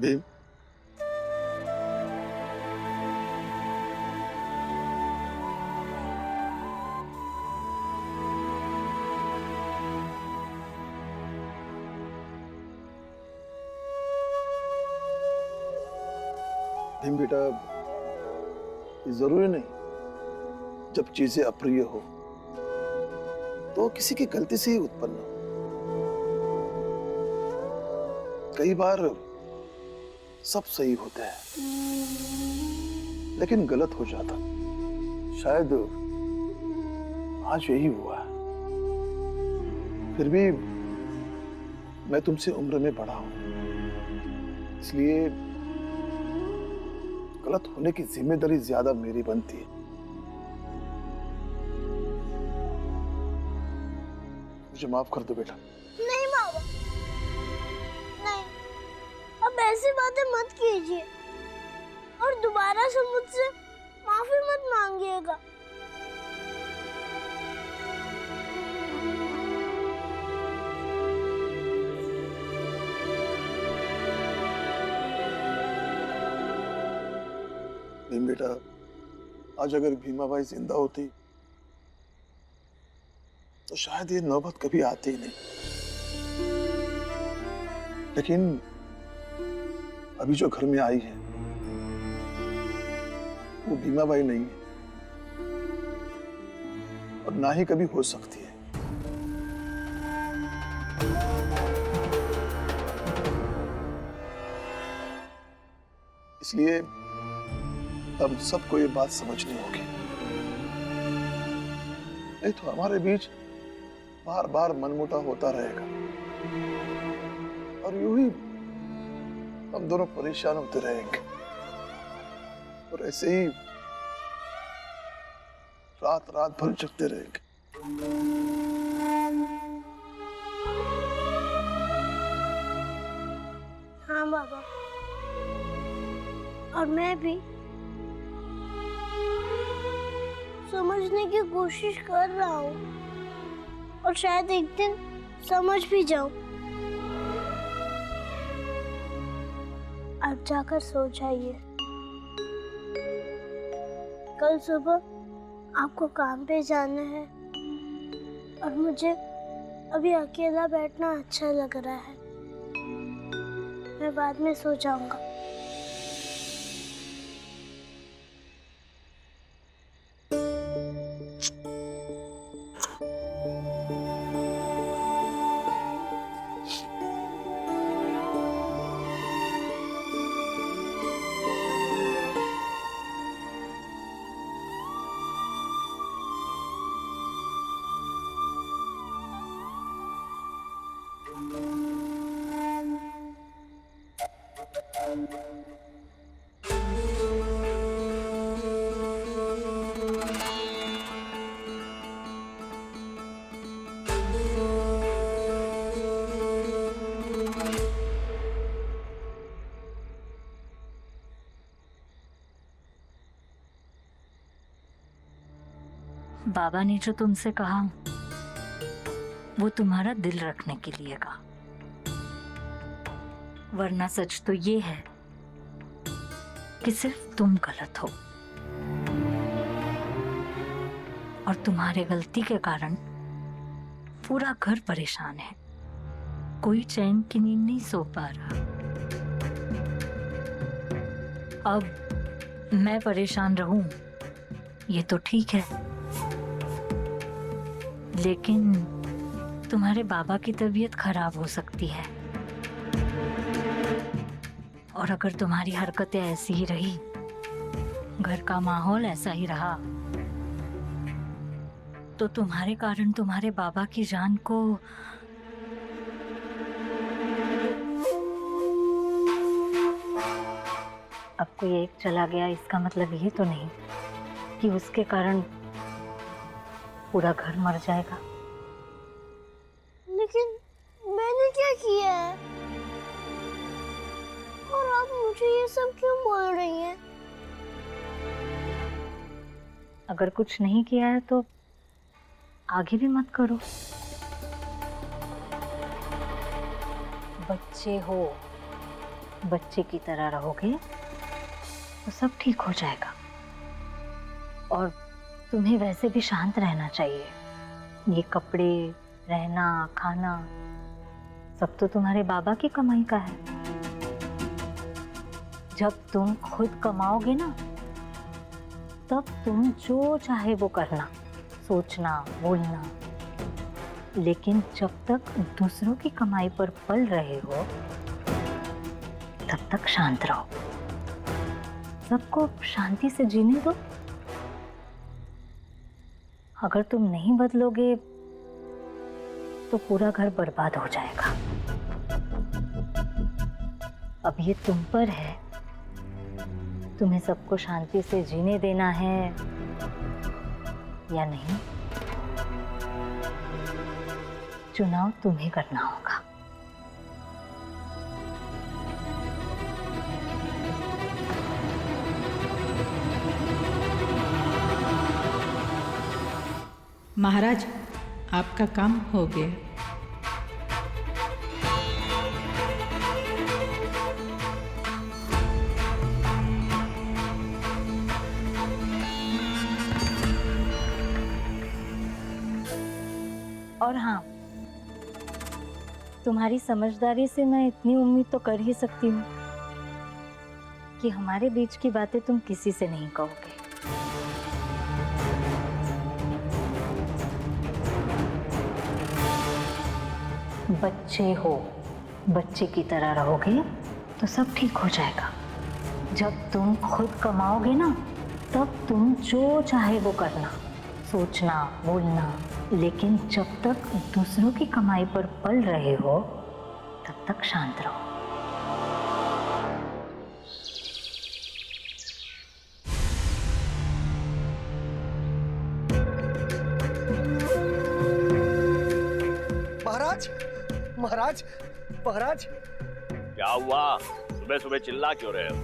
भीम, भीम बेटा, ये जरूरी नहीं जब चीजें अप्रिय हो तो किसी की गलती से ही उत्पन्न हो। कई बार सब सही होता है लेकिन गलत हो जाता। शायद आज यही हुआ है। फिर भी मैं तुमसे उम्र में बड़ा हूं, इसलिए गलत होने की जिम्मेदारी ज्यादा मेरी बनती है। मुझे माफ कर दो बेटा। नहीं बाबा, नहीं, अब ऐसी बातें मत कीजिए और दोबारा से मुझसे माफी मत मांगिएगा। भीम बेटा, आज अगर भीमाबाई जिंदा होती तो शायद ये नौबत कभी आती ही नहीं। लेकिन अभी जो घर में आई है वो भीमाबाई नहीं है और ना ही कभी हो सकती है। इसलिए अब सबको ये बात समझनी होगी, नहीं तो हमारे बीच बार बार मनमुटाव होता रहेगा और यूं ही हम दोनों परेशान होते रहेंगे और ऐसे ही रात रात भर जगते रहेंगे। हाँ बाबा, और मैं भी समझने की कोशिश कर रहा हूँ और शायद एक दिन समझ भी जाऊं। आप जाकर सो जाइए, कल सुबह आपको काम पे जाना है और मुझे अभी अकेला बैठना अच्छा लग रहा है। मैं बाद में सो जाऊंगा। बाबा ने जो तुमसे कहा वो तुम्हारा दिल रखने के लिए कहा, वरना सच तो ये है कि सिर्फ तुम गलत हो और तुम्हारे गलती के कारण पूरा घर परेशान है। कोई चैन की नींद नहीं सो पा रहा। अब मैं परेशान रहूं ये तो ठीक है, लेकिन तुम्हारे बाबा की तबीयत खराब हो सकती है और अगर तुम्हारी हरकतें ऐसी ही रही, घर का माहौल ऐसा ही रहा, तो तुम्हारे कारण तुम्हारे बाबा की जान को अब कोई एक चला गया, इसका मतलब ये तो नहीं कि उसके कारण पूरा घर मर जाएगा। लेकिन मैंने क्या किया है और आप मुझे ये सब क्यों बोल रही हैं? अगर कुछ नहीं किया है तो आगे भी मत करो। बच्चे हो बच्चे की तरह रहोगे तो सब ठीक हो जाएगा। और तुम्हें वैसे भी शांत रहना चाहिए। ये कपड़े, रहना, खाना सब तो तुम्हारे बाबा की कमाई का है। जब तुम खुद कमाओगे ना, तब तुम जो चाहे वो करना, सोचना, बोलना। लेकिन जब तक दूसरों की कमाई पर पल रहे हो, तब तक शांत रहो। सबको शांति से जीने दो। अगर तुम नहीं बदलोगे तो पूरा घर बर्बाद हो जाएगा। अब ये तुम पर है, तुम्हें सबको शांति से जीने देना है या नहीं। चुनाव तुम्हें करना होगा। महाराज, आपका काम हो गया। और हाँ, तुम्हारी समझदारी से मैं इतनी उम्मीद तो कर ही सकती हूँ कि हमारे बीच की बातें तुम किसी से नहीं कहोगे। बच्चे हो, बच्चे की तरह रहोगे तो सब ठीक हो जाएगा। जब तुम खुद कमाओगे ना, तब तुम जो चाहे वो करना, सोचना, बोलना। लेकिन जब तक दूसरों की कमाई पर पल रहे हो, तब तक शांत रहो। महाराज, महाराज, महाराज, क्या हुआ? सुबह सुबह चिल्ला क्यों रहे हो?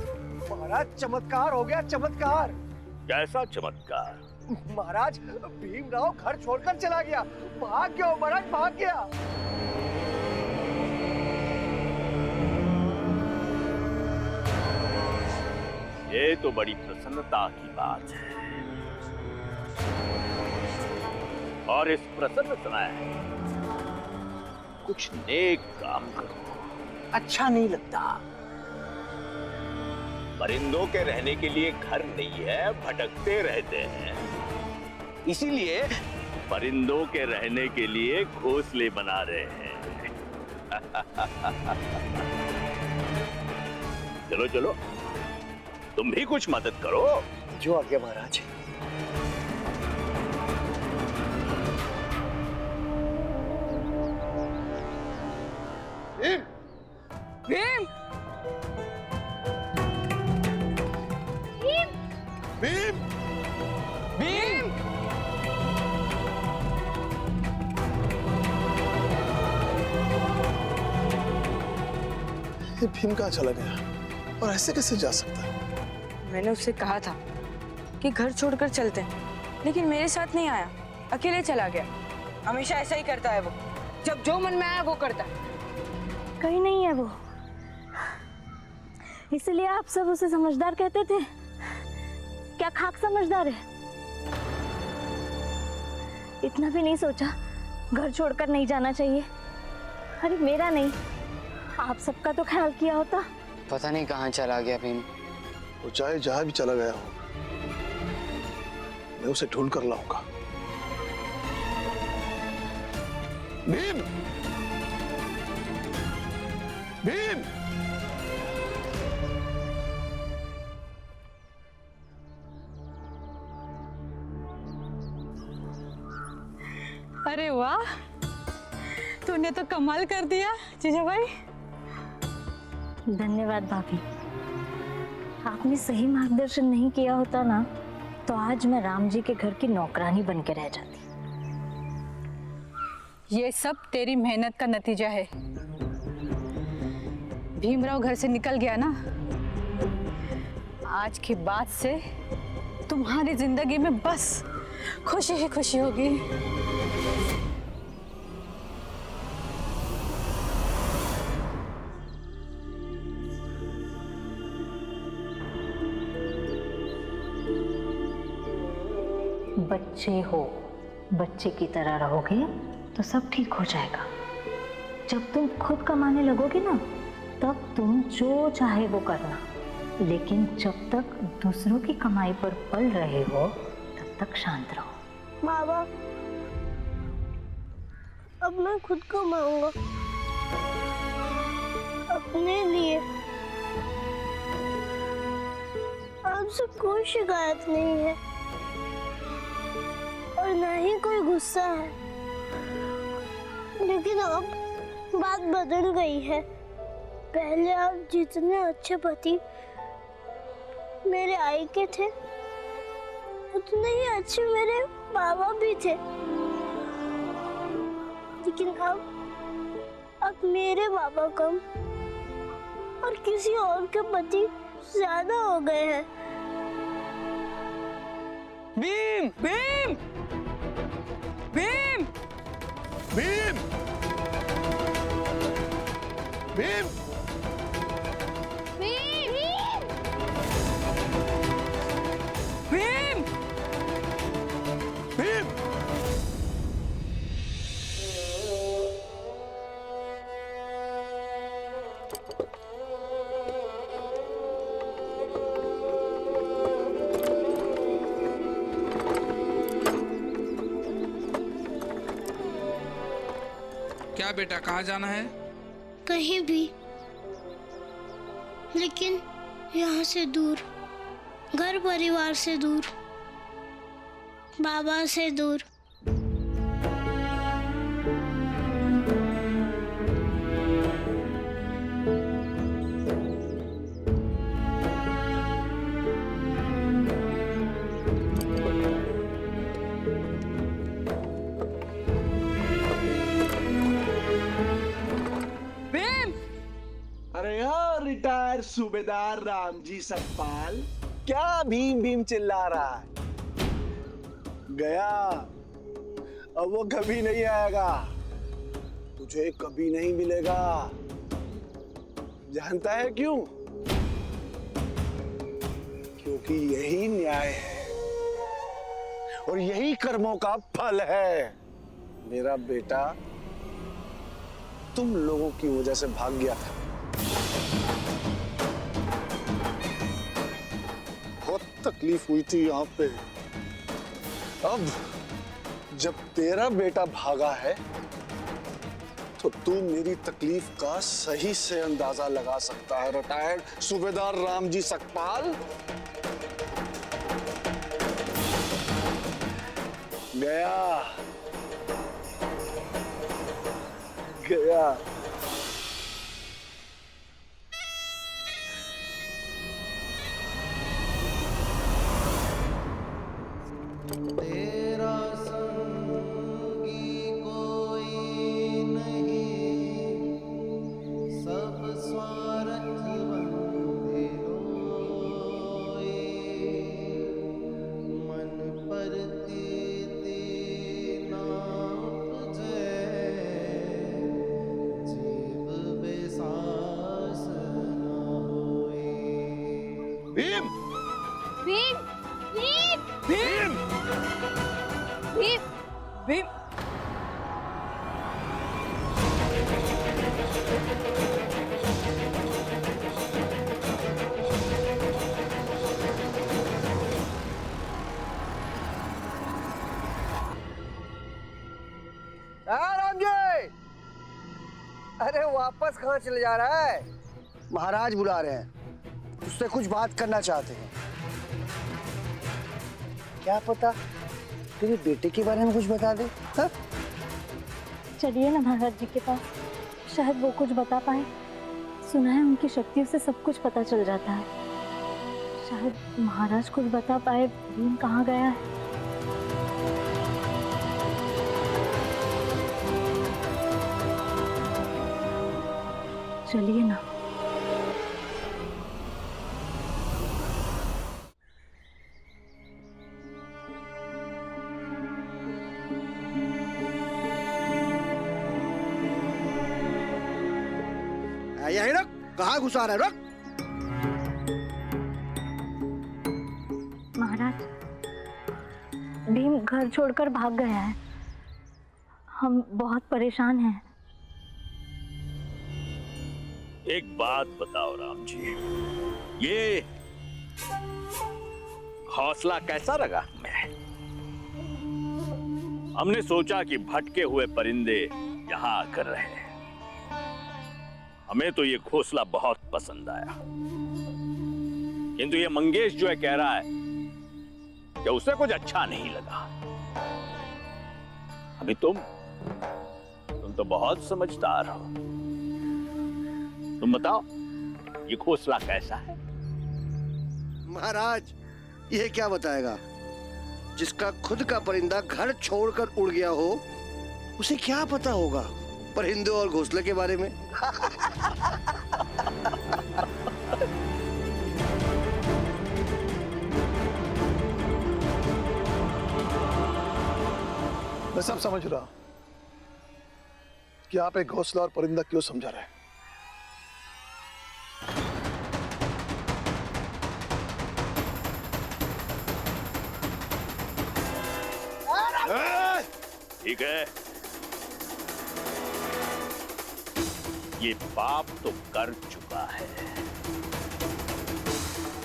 महाराज, चमत्कार हो गया, चमत्कार। कैसा चमत्कार? महाराज, भीमराव घर छोड़कर चला गया। भाग गया महाराज, भाग गया। ये तो बड़ी प्रसन्नता की बात है। और इस प्रसन्न समय कुछ नेक काम करो। अच्छा नहीं लगता। परिंदों के रहने के लिए घर नहीं है, भटकते रहते हैं। इसीलिए परिंदों के रहने के लिए घोंसले बना रहे हैं। चलो चलो, तुम भी कुछ मदद करो। जो आ गया महाराज। भीम! भीम! भीम! ये भीम कहाँ चला गया और ऐसे कैसे जा सकता है? मैंने उससे कहा था कि घर छोड़कर चलते हैं, लेकिन मेरे साथ नहीं आया, अकेले चला गया। हमेशा ऐसा ही करता है वो, जब जो मन में आया वो करता है। कहीं नहीं है वो, इसलिए आप सब उसे समझदार कहते थे। क्या खाक समझदार है? इतना भी नहीं सोचा घर छोड़कर नहीं जाना चाहिए। अरे मेरा नहीं, आप सबका तो ख्याल किया होता। पता नहीं कहाँ चला गया भीम। वो चाहे जहां भी चला गया हो, मैं उसे ढूंढ कर लाऊंगा। भीम! भीम! अरे वाह, तूने तो कमाल कर दिया जीजा भाई। धन्यवाद भाभी। आपने सही मार्गदर्शन नहीं किया होता ना, तो आज मैं राम जी के घर की नौकरानी बन के रह जाती। ये सब तेरी मेहनत का नतीजा है। भीमराव घर से निकल गया ना, आज के बाद से तुम्हारी जिंदगी में बस खुशी ही खुशी होगी। बच्चे हो, बच्चे की तरह रहोगे तो सब ठीक हो जाएगा। जब तुम खुद कमाने लगोगे ना, तब तुम जो चाहे वो करना, लेकिन जब तक दूसरों की कमाई पर पल रहे हो तब तक शांत रहो। बाबा, अब मैं खुद कमाऊंगा अपने लिए। आपसे कोई शिकायत नहीं है और ना ही कोई गुस्सा है, लेकिन अब बात बदल गई है। पहले आप जितने अच्छे पति मेरे आई के थे, उतने ही अच्छे मेरे बाबा भी थे, लेकिन अब मेरे बाबा कम और किसी और के पति ज्यादा हो गए हैं। भीम भीम भीम भीम भीम भीम भीम। क्या बेटा, कहाँ जाना है? कहीं भी, लेकिन यहाँ से दूर, घर परिवार से दूर, बाबा से दूर। अरे यार, रिटायर सूबेदार रामजी सकपाल, क्या भीम भीम चिल्ला रहा है? गया, अब वो कभी नहीं आएगा, तुझे कभी नहीं मिलेगा। जानता है क्यों? क्योंकि यही न्याय है और यही कर्मों का फल है। मेरा बेटा तुम लोगों की वजह से भाग गया था। बहुत तकलीफ हुई थी यहाँ पे। अब जब तेरा बेटा भागा है तो तू मेरी तकलीफ का सही से अंदाजा लगा सकता है, रिटायर्ड सूबेदार रामजी सकपाल। गया गया। भीम भीम भीम भीम भीम भीम। राम जी, अरे वापस कहाँ चले जा रहा है? महाराज बुला रहे हैं, उससे कुछ बात करना चाहते हैं। क्या पता तेरे बेटे के बारे में कुछ बता दे। हा? चलिए ना महाराज जी के पास, शायद वो कुछ बता पाए। सुना है उनकी शक्तियों से सब कुछ पता चल जाता है। शायद महाराज कुछ बता पाए भीम कहाँ गया है। चलिए ना। यही रुक, कहाँ घुसा रहा है? रुक। महाराज, भीम घर छोड़कर भाग गया है। हम बहुत परेशान हैं। एक बात बताओ राम जी, ये हौसला कैसा लगा हमें? हमने सोचा कि भटके हुए परिंदे यहां आकर रहे। हमें तो ये घोंसला बहुत पसंद आया, किंतु ये मंगेश जो है कह रहा है कि उसे कुछ अच्छा नहीं लगा। अभी तुम तो बहुत समझदार हो। तुम बताओ ये घोंसला कैसा है? महाराज, ये क्या बताएगा? जिसका खुद का परिंदा घर छोड़कर उड़ गया हो, उसे क्या पता होगा परिंदों और घोंसले के बारे में? मैं सब समझ रहा हूं कि आप एक घोंसला और परिंदा क्यों समझा रहे हैं। ठीक है, ये पाप तो कर चुका है,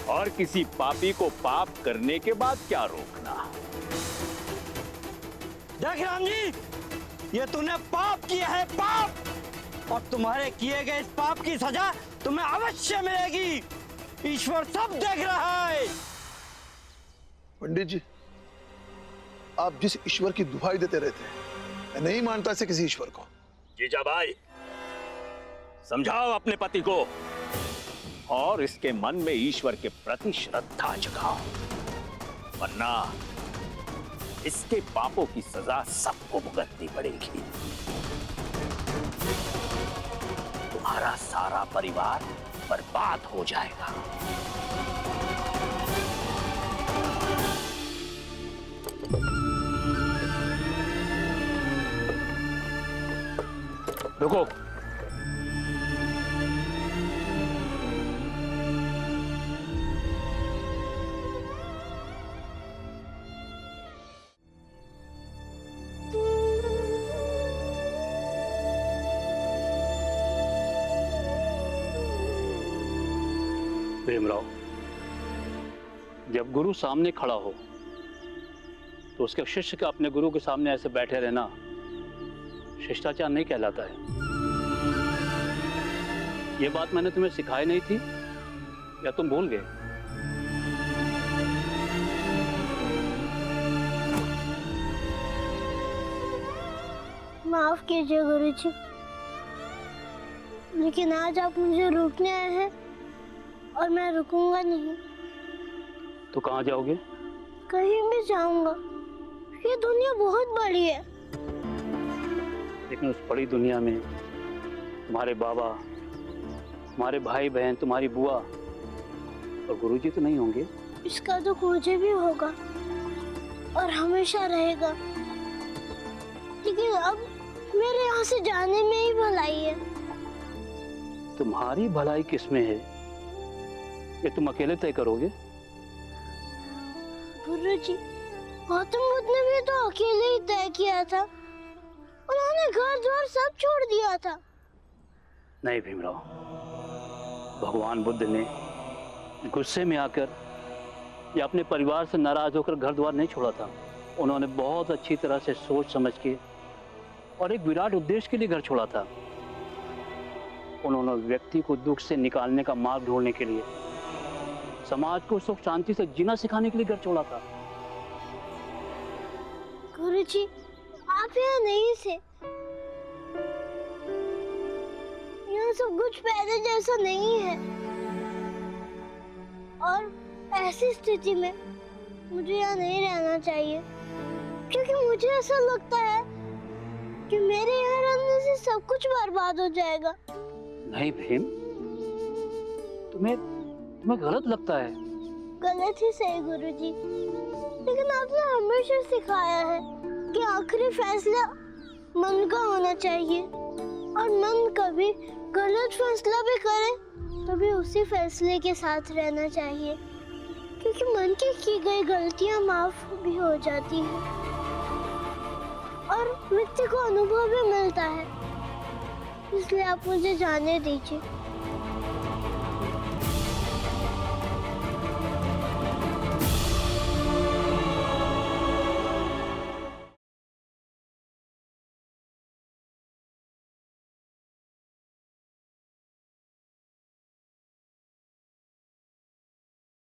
और किसी पापी को पाप करने के बाद क्या रोकना? देख राम जी, ये तूने पाप किया है, पाप, और तुम्हारे किए गए इस पाप की सजा तुम्हें अवश्य मिलेगी। ईश्वर सब देख रहा है। पंडित जी, आप जिस ईश्वर की दुहाई देते रहते हैं, मैं नहीं मानता ऐसे किसी ईश्वर को। जीजा भाई, समझाओ अपने पति को और इसके मन में ईश्वर के प्रति श्रद्धा जगाओ, वरना इसके पापों की सजा सबको भुगतनी पड़ेगी। तुम्हारा सारा परिवार बर्बाद हो जाएगा। रुको, भीमराव, जब गुरु सामने खड़ा हो तो उसके शिष्य का अपने गुरु के सामने ऐसे बैठे रहना शिष्टाचार नहीं कहलाता है। ये बात मैंने तुम्हें सिखाई नहीं थी या तुम भूल गए? माफ कीजिए गुरुजी, लेकिन आज आप मुझे रोकने आए हैं और मैं रुकूंगा नहीं। तो कहाँ जाओगे? कहीं भी जाऊंगा। ये दुनिया बहुत बड़ी है। लेकिन उस बड़ी दुनिया में तुम्हारे बाबा, तुम्हारे भाई बहन, तुम्हारी बुआ और गुरुजी तो नहीं होंगे। इसका दुख मुझे भी होगा और हमेशा रहेगा, लेकिन अब मेरे यहाँ से जाने में ही भलाई है। तुम्हारी भलाई किसमें है, ये तुम अकेले तय करोगे? गुरुजी, गौतम बुद्ध ने भी तो अकेले ही तय किया था। उन्होंने घर द्वार सब छोड़ दिया था। नहीं भीमराव, भगवान बुद्ध ने गुस्से में आकर या अपने परिवार से नाराज होकर घर द्वार नहीं छोड़ा था। उन्होंने बहुत अच्छी तरह से सोच समझ के और एक विराट उद्देश्य के लिए घर छोड़ा था। उन्होंने व्यक्ति को दुख से निकालने का मार्ग ढूंढने के लिए, समाज को सुख शांति से जीना सिखाने के लिए घर छोड़ा था। गुरुजी, आप यहाँ नहीं थे। यहाँ सब कुछ पहले जैसा नहीं है, और ऐसी स्थिति में मुझे यहाँ नहीं रहना चाहिए, क्योंकि मुझे ऐसा लगता है कि मेरे यहाँ रहने से सब कुछ बर्बाद हो जाएगा। नहीं भीम, तुम्हें गलत लगता है। गलत ही सही गुरुजी, लेकिन आपने हमेशा सिखाया है कि आखिरी फैसला मन का होना चाहिए, और मन कभी गलत फैसला भी करे तो भी उसी फैसले के साथ रहना चाहिए, क्योंकि मन की गई गलतियां माफ भी हो जाती हैं और व्यक्ति को अनुभव भी मिलता है। इसलिए आप मुझे जाने दीजिए।